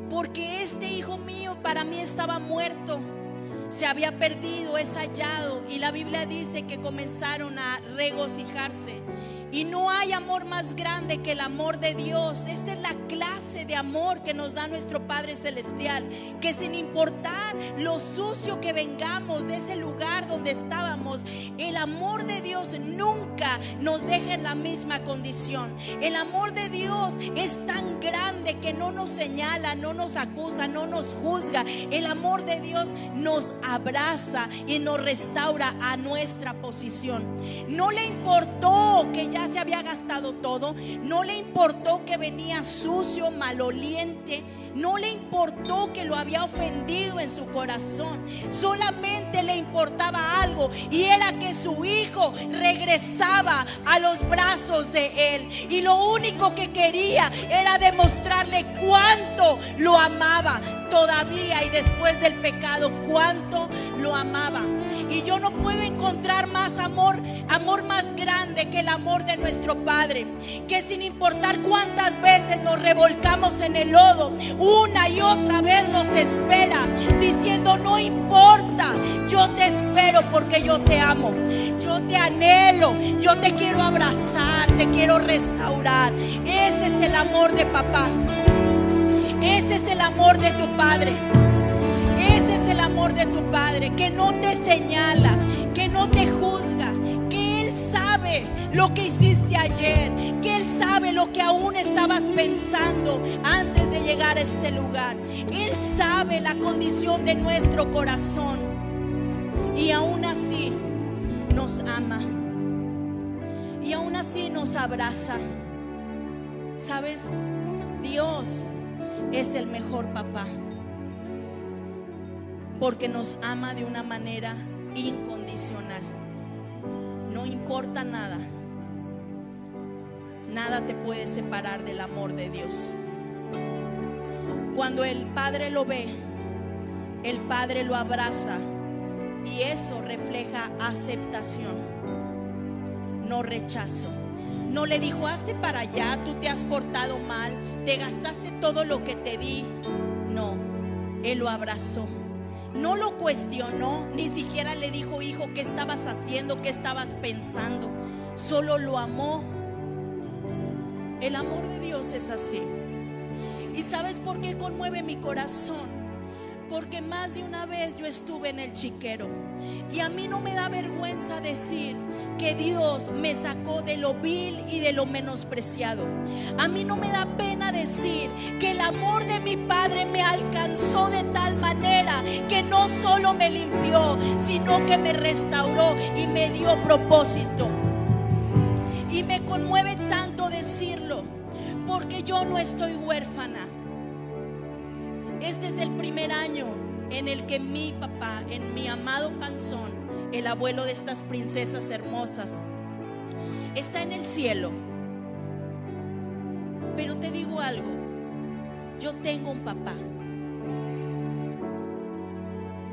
porque este hijo mío para mí estaba muerto, se había perdido, es hallado. Y la Biblia dice que comenzaron a regocijarse. Y no hay amor más grande que el amor de Dios. Esta es la clase de amor que nos da nuestro Padre Celestial, que sin importar lo sucio que vengamos de ese lugar donde estábamos, el amor de Dios nunca nos deja en la misma condición. El amor de Dios es tan grande que no nos señala, no nos acusa, no nos juzga. El amor de Dios nos abraza y nos restaura a nuestra posición. No le importó que ya se había gastado todo, no le importó que venía sucio, maloliente, no le importó que lo había ofendido en su corazón. Solamente le importaba algo, y era que su hijo regresaba a los brazos de él. Y lo único que quería era demostrarle cuánto lo amaba todavía, y después del pecado, cuánto lo amaba. Y yo no puedo encontrar más amor más grande que el amor de nuestro Padre, que sin importar cuántas veces nos revolcamos en el lodo, una y otra vez nos espera, diciendo: no importa, yo te espero porque yo te amo, yo te anhelo, yo te quiero abrazar, te quiero restaurar. Ese es el amor de papá, ese es el amor de tu Padre. Ese es el amor de tu Padre, que no te señala, que no te juzga, que Él sabe lo que hiciste ayer, que Él sabe lo que aún estabas pensando antes de llegar a este lugar. Él sabe la condición de nuestro corazón, y aún así nos ama, y aún así nos abraza. ¿Sabes? Dios es el mejor papá, porque nos ama de una manera incondicional. No importa nada, nada te puede separar del amor de Dios. Cuando el Padre lo ve, el Padre lo abraza, y eso refleja aceptación, no rechazo. No le dijo: hazte para allá, tú te has portado mal, te gastaste todo lo que te di. No, Él lo abrazó. No lo cuestionó, ni siquiera le dijo: hijo, ¿qué estabas haciendo? ¿Qué estabas pensando? Solo lo amó. El amor de Dios es así. ¿Y sabes por qué conmueve mi corazón? Porque más de una vez yo estuve en el chiquero. Y a mí no me da vergüenza decir que Dios me sacó de lo vil y de lo menospreciado. A mí no me da pena decir que el amor de mi Padre me alcanzó de tal manera que no solo me limpió, sino que me restauró y me dio propósito. Y me conmueve tanto decirlo, porque yo no estoy huérfana. Este es el primer año en el que mi papá, en mi amado panzón, el abuelo de estas princesas hermosas, está en el cielo. Pero te digo algo, yo tengo un papá.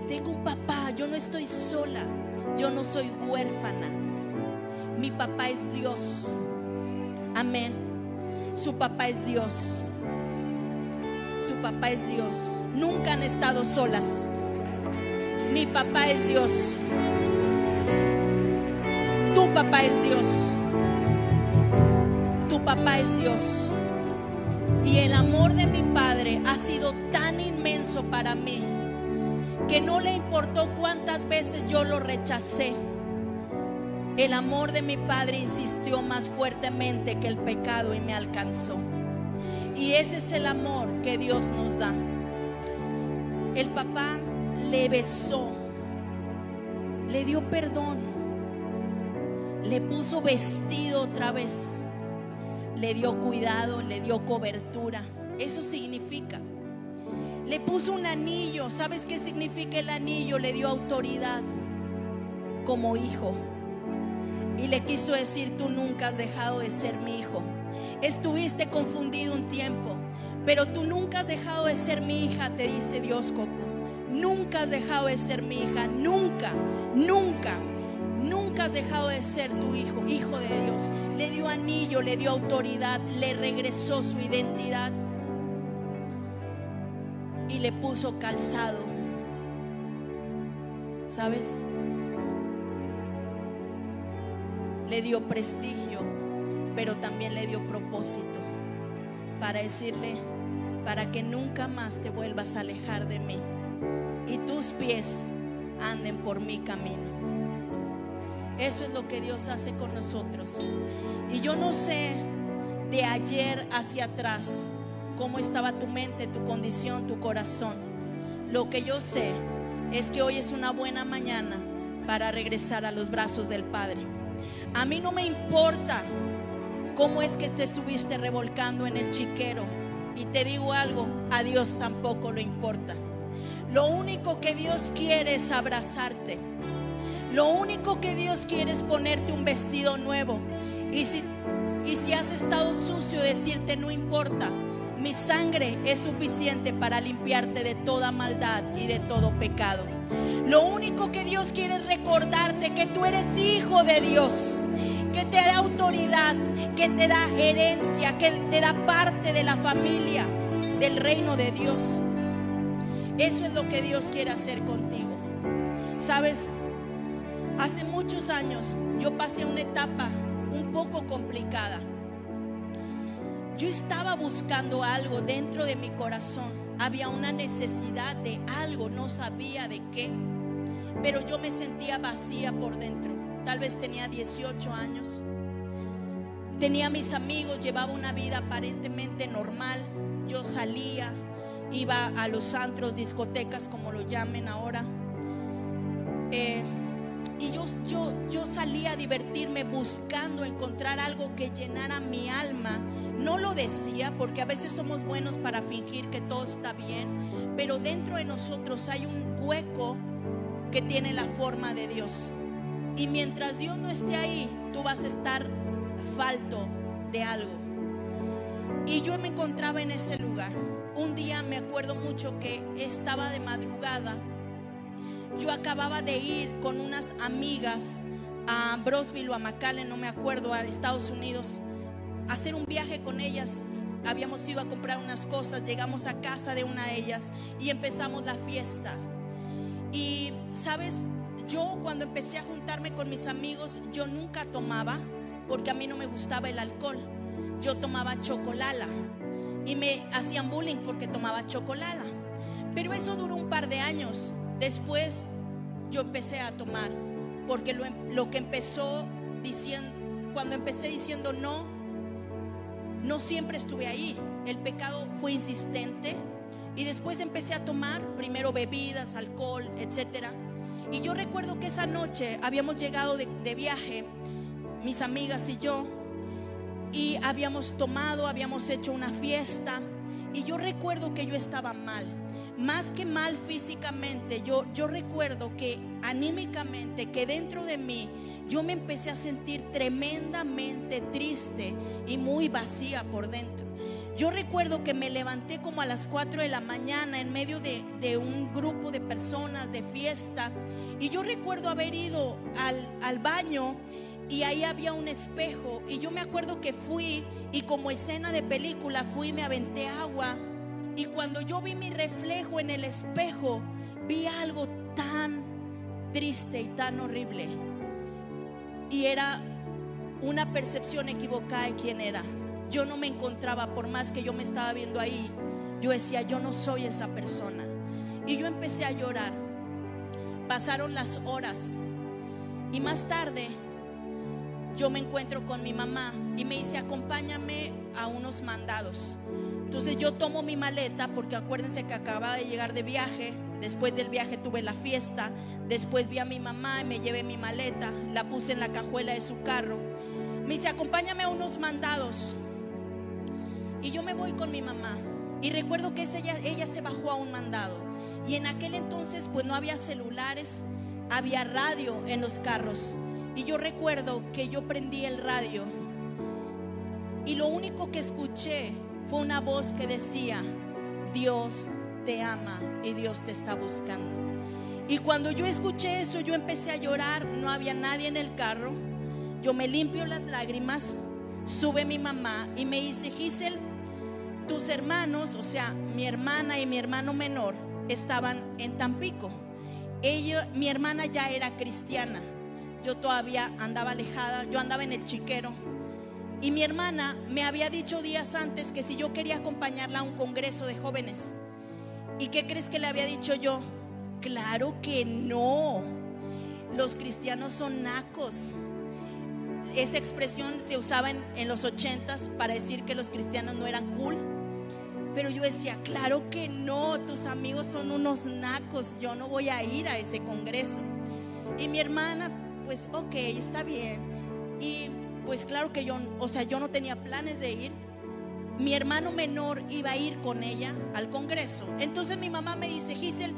Tengo un papá, yo no estoy sola, yo no soy huérfana. Mi papá es Dios. Amén. Su papá es Dios. Su papá es Dios. Nunca han estado solas. Mi papá es Dios. Tu papá es Dios. Tu papá es Dios. Y el amor de mi Padre ha sido tan inmenso para mí que no le importó cuántas veces yo lo rechacé. El amor de mi Padre insistió más fuertemente que el pecado y me alcanzó. Y ese es el amor que Dios nos da. El papá le besó, le dio perdón, le puso vestido otra vez, le dio cuidado, le dio cobertura. Eso significa. Le puso un anillo. ¿Sabes qué significa el anillo? Le dio autoridad como hijo. Y le quiso decir: tú nunca has dejado de ser mi hijo. Estuviste confundido un tiempo, pero tú nunca has dejado de ser mi hija, te dice Dios, Coco. Nunca has dejado de ser mi hija. Nunca, nunca, nunca has dejado de ser tu hijo, hijo de Dios. Le dio anillo, le dio autoridad, le regresó su identidad y le puso calzado. ¿Sabes? Le dio prestigio, pero también le dio propósito para decirle: para que nunca más te vuelvas a alejar de mí y tus pies anden por mi camino. Eso es lo que Dios hace con nosotros. Y yo no sé de ayer hacia atrás cómo estaba tu mente, tu condición, tu corazón. Lo que yo sé es que hoy es una buena mañana para regresar a los brazos del Padre. A mí no me importa cómo es que te estuviste revolcando en el chiquero. Y te digo algo, a Dios tampoco le importa. Lo único que Dios quiere es abrazarte. Lo único que Dios quiere es ponerte un vestido nuevo. Y si has estado sucio, decirte: no importa, mi sangre es suficiente para limpiarte de toda maldad y de todo pecado. Lo único que Dios quiere es recordarte que tú eres hijo de Dios, que te da autoridad, que te da herencia, que te da parte de la familia del reino de Dios. Eso es lo que Dios quiere hacer contigo. ¿Sabes? Hace muchos años yo pasé una etapa un poco complicada. Yo estaba buscando algo dentro de mi corazón. Había una necesidad de algo, no sabía de qué, pero yo me sentía vacía por dentro. Tal vez tenía 18 años. Tenía mis amigos, llevaba una vida aparentemente normal. Yo salía, iba a los antros, discotecas, como lo llamen ahora. Y yo salía a divertirme buscando encontrar algo que llenara mi alma. No lo decía porque a veces somos buenos para fingir que todo está bien, pero dentro de nosotros hay un hueco que tiene la forma de Dios. Y mientras Dios no esté ahí, tú vas a estar falto de algo. Y yo me encontraba en ese lugar. Un día me acuerdo mucho que estaba de madrugada. Yo acababa de ir con unas amigas a Brownsville o a McAllen, no me acuerdo, a Estados Unidos, a hacer un viaje con ellas. Habíamos ido a comprar unas cosas, llegamos a casa de una de ellas y empezamos la fiesta. Y sabes, yo cuando empecé a juntarme con mis amigos, yo nunca tomaba, porque a mí no me gustaba el alcohol. Yo tomaba chocolala y me hacían bullying porque tomaba chocolala. Pero eso duró un par de años. Después yo empecé a tomar, porque lo que empezó diciendo, cuando empecé diciendo no siempre estuve ahí. El pecado fue insistente y después empecé a tomar, primero bebidas, alcohol, etcétera. Y yo recuerdo que esa noche habíamos llegado de viaje, mis amigas y yo, y habíamos tomado, habíamos hecho una fiesta. Y yo recuerdo que yo estaba mal, más que mal físicamente. Yo recuerdo que anímicamente, que dentro de mí yo me empecé a sentir tremendamente triste y muy vacía por dentro. Yo recuerdo que me levanté como a las 4 de la mañana en medio de un grupo de personas de fiesta. Y yo recuerdo haber ido al baño y ahí había un espejo. Y yo me acuerdo que fui y como escena de película fui, me aventé agua. Y cuando yo vi mi reflejo en el espejo, vi algo tan triste y tan horrible. Y era una percepción equivocada de quién era. Yo no me encontraba, por más que yo me estaba viendo ahí, yo decía, yo no soy esa persona. Y yo empecé a llorar. Pasaron las horas y más tarde yo me encuentro con mi mamá y me dice, acompáñame a unos mandados. Entonces yo tomo mi maleta, porque acuérdense que acababa de llegar de viaje. Después del viaje tuve la fiesta. Después vi a mi mamá y me llevé mi maleta, la puse en la cajuela de su carro. Me dice, acompáñame a unos mandados. Y yo me voy con mi mamá. Y recuerdo que ella se bajó a un mandado. Y en aquel entonces pues no había celulares, había radio en los carros. Y yo recuerdo que yo prendí el radio y lo único que escuché fue una voz que decía, Dios te ama y Dios te está buscando. Y cuando yo escuché eso, yo empecé a llorar. No había nadie en el carro. Yo me limpio las lágrimas. Sube mi mamá y me dice, Giselle, tus hermanos, o sea, mi hermana y mi hermano menor, estaban en Tampico. Mi hermana ya era cristiana. Yo todavía andaba alejada. Yo andaba en el Chiquero. Y mi hermana me había dicho días antes que si yo quería acompañarla a un congreso de jóvenes. ¿Y qué crees que le había dicho yo? Claro que no. Los cristianos son nacos. Esa expresión se usaba en los 80s para decir que los cristianos no eran cool. Pero yo decía, claro que no, tus amigos son unos nacos, yo no voy a ir a ese congreso. Y mi hermana, pues ok, está bien. Y pues claro que yo no tenía planes de ir. Mi hermano menor iba a ir con ella al congreso. Entonces mi mamá me dice, Giselle,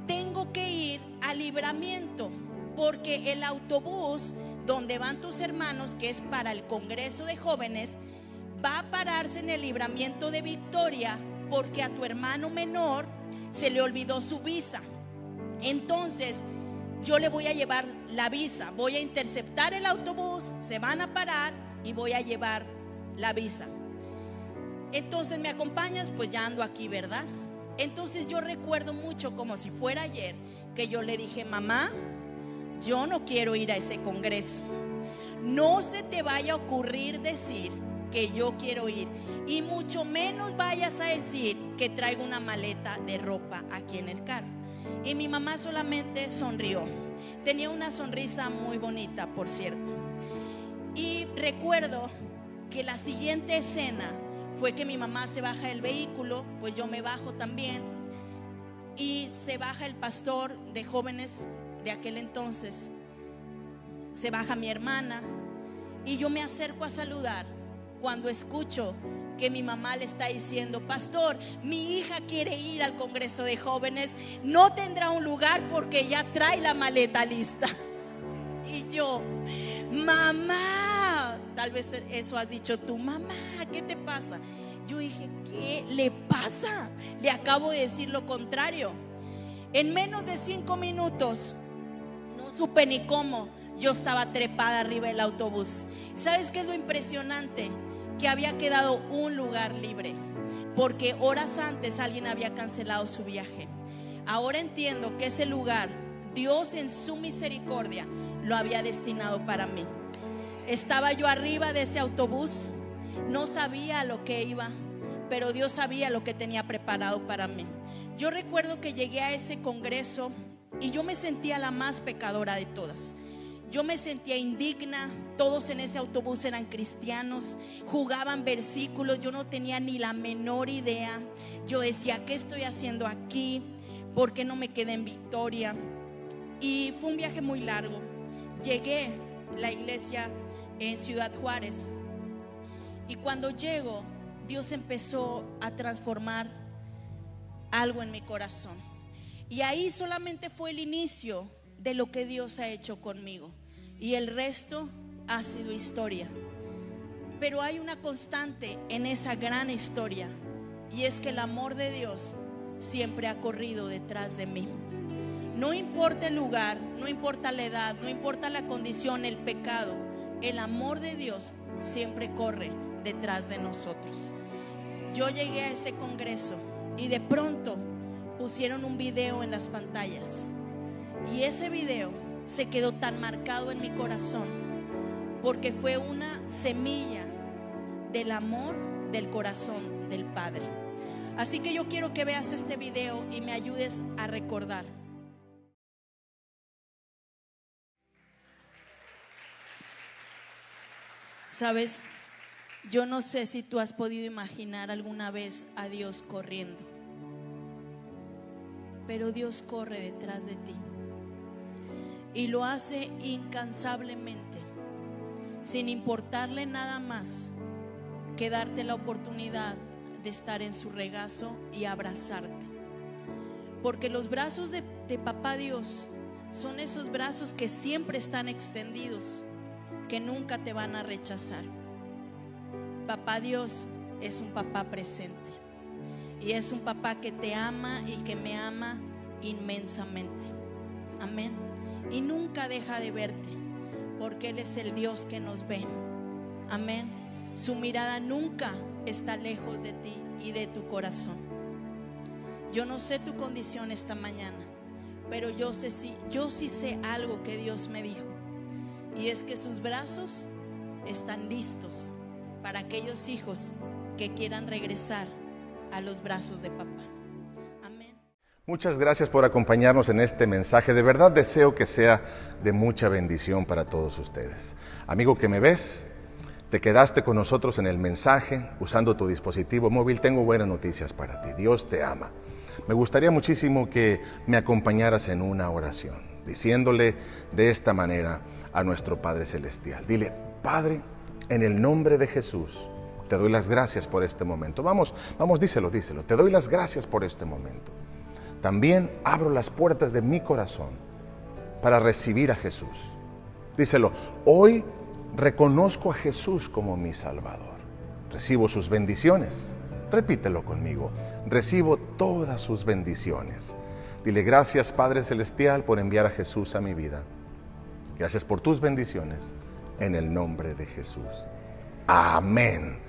tengo que ir a Libramiento, porque el autobús donde van tus hermanos, que es para el congreso de jóvenes, va a pararse en el Libramiento de Victoria, porque a tu hermano menor se le olvidó su visa. Entonces yo le voy a llevar la visa, voy a interceptar el autobús, se van a parar y voy a llevar la visa. Entonces, ¿me acompañas? Pues ya ando aquí, ¿verdad? Entonces yo recuerdo mucho, como si fuera ayer, que yo le dije, mamá, yo no quiero ir a ese congreso. No se te vaya a ocurrir decir que yo quiero ir, y mucho menos vayas a decir que traigo una maleta de ropa aquí en el carro. Y mi mamá solamente sonrió. Tenía una sonrisa muy bonita, por cierto. Y recuerdo que la siguiente escena fue que mi mamá se baja del vehículo, pues yo me bajo también, y se baja el pastor de jóvenes de aquel entonces, se baja mi hermana, y yo me acerco a saludar cuando escucho que mi mamá le está diciendo, pastor, mi hija quiere ir al congreso de jóvenes, no tendrá un lugar porque ya trae la maleta lista. Y yo, mamá, tal vez eso has dicho tú, mamá, ¿qué te pasa? Yo dije, ¿qué le pasa? Le acabo de decir lo contrario. En menos de 5 minutos, no supe ni cómo, yo estaba trepada arriba del autobús. ¿Sabes qué es lo impresionante? Que había quedado un lugar libre, porque horas antes alguien había cancelado su viaje. Ahora entiendo que ese lugar, Dios en su misericordia lo había destinado para mí. Estaba yo arriba de ese autobús, no sabía a lo que iba, pero Dios sabía lo que tenía preparado para mí. Yo recuerdo que llegué a ese congreso y yo me sentía la más pecadora de todas. Yo me sentía indigna. Todos en ese autobús eran cristianos, jugaban versículos. Yo no tenía ni la menor idea. Yo decía, ¿qué estoy haciendo aquí? ¿Por qué no me quedé en Victoria? Y fue un viaje muy largo. Llegué a la iglesia en Ciudad Juárez, y cuando llego, Dios empezó a transformar algo en mi corazón. Y ahí solamente fue el inicio de lo que Dios ha hecho conmigo, y el resto ha sido historia. Pero hay una constante en esa gran historia, y es que el amor de Dios siempre ha corrido detrás de mí. No importa el lugar, no importa la edad, no importa la condición, el pecado, el amor de Dios siempre corre detrás de nosotros. Yo llegué a ese congreso y de pronto pusieron un video en las pantallas, y ese video se quedó tan marcado en mi corazón porque fue una semilla del amor del corazón del Padre. Así que yo quiero que veas este video y me ayudes a recordar. Sabes, yo no sé si tú has podido imaginar alguna vez a Dios corriendo, pero Dios corre detrás de ti y lo hace incansablemente, sin importarle nada más que darte la oportunidad de estar en su regazo y abrazarte. Porque los brazos de Papá Dios son esos brazos que siempre están extendidos, que nunca te van a rechazar. Papá Dios es un papá presente, y es un papá que te ama y que me ama inmensamente. Amén. Y nunca deja de verte, porque Él es el Dios que nos ve. Amén. Su mirada nunca está lejos de ti y de tu corazón. Yo no sé tu condición esta mañana, pero yo sí sé algo que Dios me dijo, y es que sus brazos están listos para aquellos hijos que quieran regresar a los brazos de papá. Amén. Muchas gracias por acompañarnos en este mensaje. De verdad deseo que sea de mucha bendición para todos ustedes. Amigo que me ves, te quedaste con nosotros en el mensaje usando tu dispositivo móvil. Tengo buenas noticias para ti. Dios te ama. Me gustaría muchísimo que me acompañaras en una oración, diciéndole de esta manera a nuestro Padre Celestial. Dile: Padre, en el nombre de Jesús, te doy las gracias por este momento. Vamos, díselo. Te doy las gracias por este momento. También abro las puertas de mi corazón para recibir a Jesús. Díselo: hoy reconozco a Jesús como mi Salvador. Recibo sus bendiciones. Repítelo conmigo: recibo todas sus bendiciones. Dile: gracias, Padre Celestial, por enviar a Jesús a mi vida. Gracias por tus bendiciones, en el nombre de Jesús. Amén.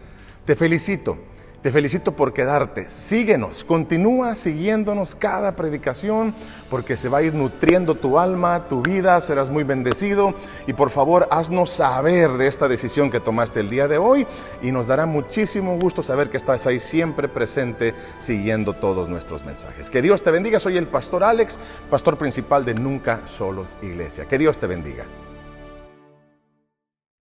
Te felicito por quedarte. Síguenos, continúa siguiéndonos cada predicación, porque se va a ir nutriendo tu alma, tu vida, serás muy bendecido. Y por favor, haznos saber de esta decisión que tomaste el día de hoy, y nos dará muchísimo gusto saber que estás ahí siempre presente, siguiendo todos nuestros mensajes. Que Dios te bendiga. Soy el pastor Alex, pastor principal de Nunca Solos Iglesia. Que Dios te bendiga.